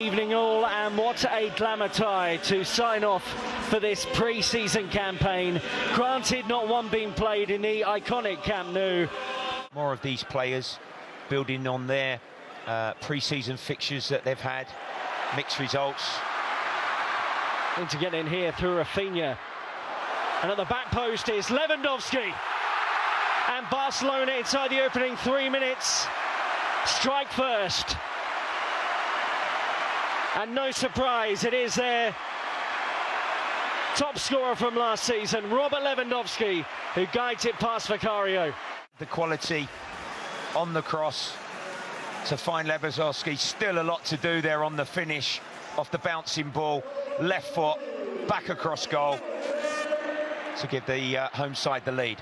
Evening all, and what a glamour tie to sign off for this pre-season campaign. Granted, not one being played in the iconic Camp Nou. More of these players building on their pre-season fixtures that they've had. Mixed results. And to get in here through Rafinha. And at the back post is Lewandowski. And Barcelona inside the opening 3 minutes. Strike first. And no surprise, it is their top scorer from last season, Robert Lewandowski, who guides it past Vicario. The quality on the cross to find Lewandowski. Still a lot to do there on the finish off the bouncing ball. Left foot, back across goal to give the home side the lead.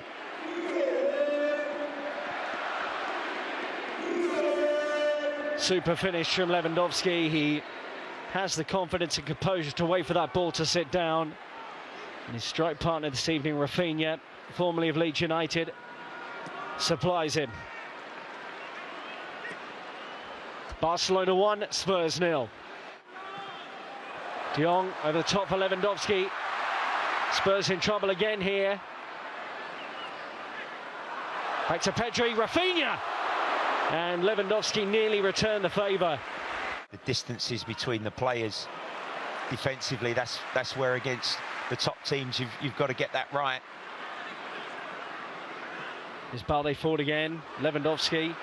Super finish from Lewandowski. He has the confidence and composure to wait for that ball to sit down. And his strike partner this evening, Rafinha, formerly of Leeds United, supplies him. Barcelona 1, Spurs 0. De Jong over the top for Lewandowski. Spurs in trouble again here. Back to Pedri, Rafinha! And Lewandowski nearly returned the favour. The distances between the players defensively, that's where against the top teams you've got to get that right. Is Balde forward again. Lewandowski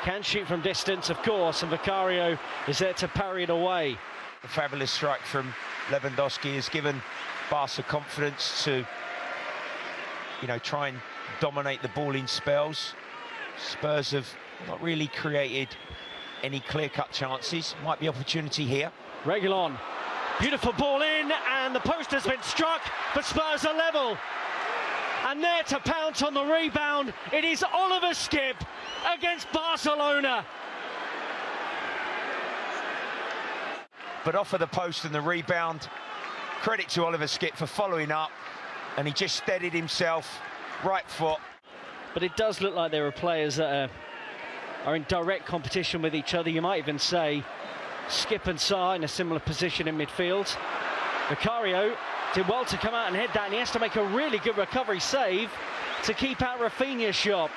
can shoot from distance, of course, and Vicario is there to parry it away. The fabulous strike from Lewandowski has given Barca confidence to, try and dominate the ball in spells. Spurs have not really created any clear-cut chances. Might be opportunity here. Reguilon, beautiful ball in, and the post has been struck, but Spurs are level. And there to pounce on the rebound, it is Oliver Skip against Barcelona. But off of the post and the rebound, credit to Oliver Skip for following up, and he just steadied himself, right foot. But it does look like there are players that are in direct competition with each other. You might even say Skip and Sarr in a similar position in midfield. Vicario did well to come out and head that, and he has to make a really good recovery save to keep out Rafinha's shot.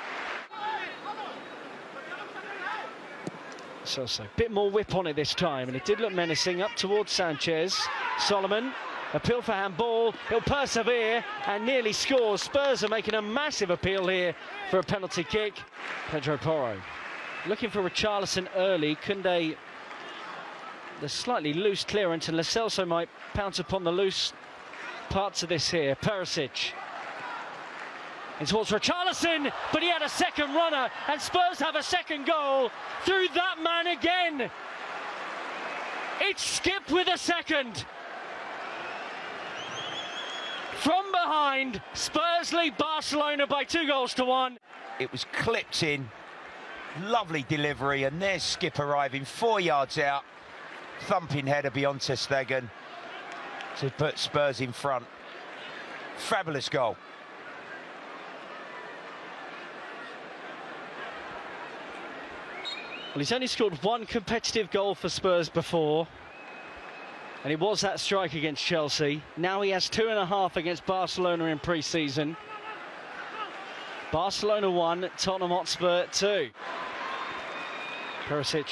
So a bit more whip on it this time, and it did look menacing up towards Sanchez. Solomon, appeal for handball, he'll persevere and nearly scores. Spurs are making a massive appeal here for a penalty kick. Pedro Porro looking for Richarlison early. Koundé, the slightly loose clearance, and Lo Celso might pounce upon the loose parts of this here. Perisic in towards Richarlison, but he had a second runner, and Spurs have a second goal through that man again. It's Skip with a second. From behind, Spurs lead Barcelona by 2-1. It was clipped in, lovely delivery, and there's Skip arriving 4 yards out, thumping header beyond ter Stegen to put Spurs in front. Fabulous goal. Well, he's only scored one competitive goal for Spurs before, and it was that strike against Chelsea. Now he has 2.5 against Barcelona in pre-season. Barcelona 1, Tottenham Hotspur 2. Perisic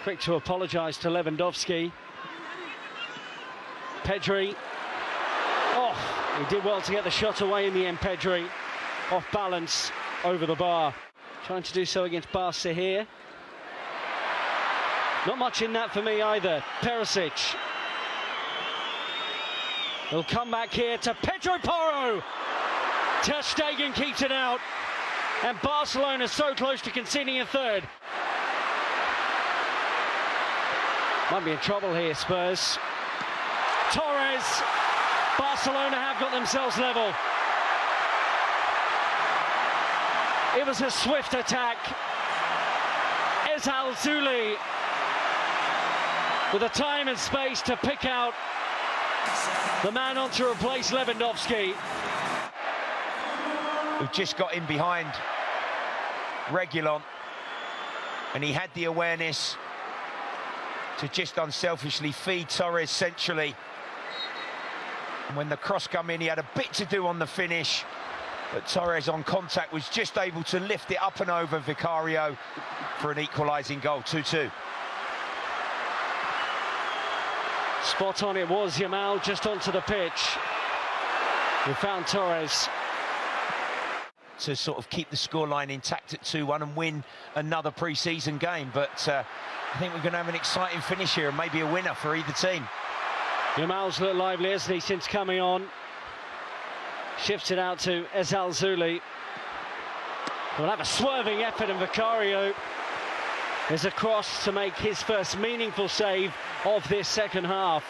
quick to apologise to Lewandowski. Pedri. Oh, he did well to get the shot away in the end, Pedri. Off balance over the bar. Trying to do so against Barca here. Not much in that for me either. Perisic. He'll come back here to Pedro Porro. Ter Stegen keeps it out. And Barcelona so close to conceding a third. Might be in trouble here, Spurs. Torres. Barcelona have got themselves level. It was a swift attack. Ezal Zuli with the time and space to pick out the man on to replace Lewandowski. Who just got in behind Reguilon, and he had the awareness to just unselfishly feed Torres centrally. And when the cross come in, he had a bit to do on the finish, but Torres on contact was just able to lift it up and over Vicario for an equalising goal, 2-2. Spot on it was, Yamal just onto the pitch. We found Torres. To sort of keep the scoreline intact at 2-1 and win another pre-season game, but I think we're going to have an exciting finish here and maybe a winner for either team. Yamal's looked lively, hasn't he, since coming on. Shifts it out to Ezal Zuli. We'll have a swerving effort, and Vicario is a cross to make his first meaningful save of this second half.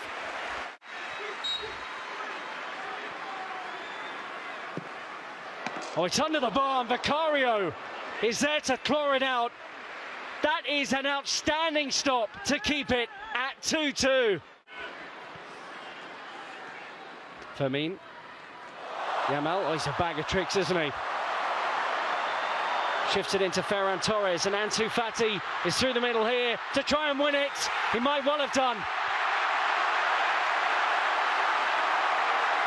Oh, it's under the bar, and Vicario is there to claw it out. That is an outstanding stop to keep it at 2-2. Fermin. Yamal, oh, he's a bag of tricks, isn't he? Shifts it into Ferran Torres, and Ansu Fati is through the middle here to try and win it. He might well have done.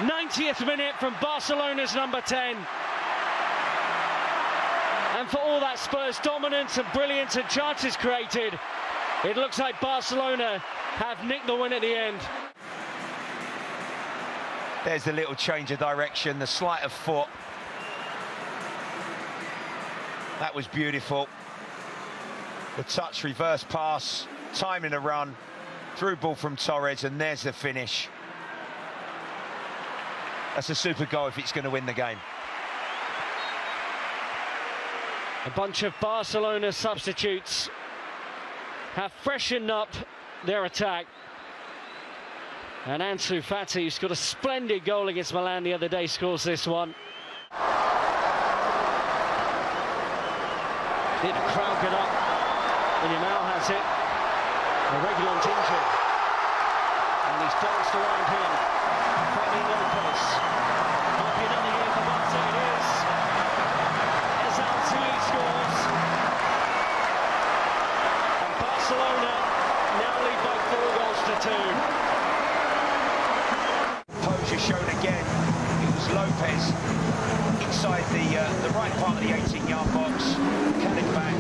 90th minute from Barcelona's number 10. And for all that Spurs dominance and brilliance and chances created, it looks like Barcelona have nicked the win at the end. There's the little change of direction, the sleight of foot. That was beautiful. The touch, reverse pass, time in a run, through ball from Torres, and there's the finish. That's a super goal if it's going to win the game. A bunch of Barcelona substitutes have freshened up their attack. And Ansu Fati, who's got a splendid goal against Milan the other day, scores this one. Did the crowd get up? And Yamal has it. Regulon's injured. And he's danced around him. Freddy Lopez. Might be another year for Barca, it is. Ezal Zuli scores. And Barcelona now lead by 4 goals to 2. Posure showed again. It was Lopez inside the right part of the 18-yard box. Cutting back.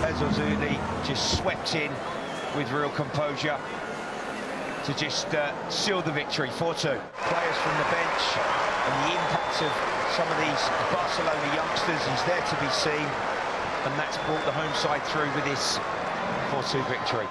Ezal Zuli just swept in with real composure to just seal the victory, 4-2. Players from the bench and the impact of some of these Barcelona youngsters is there to be seen, and that's brought the home side through with this 4-2 victory.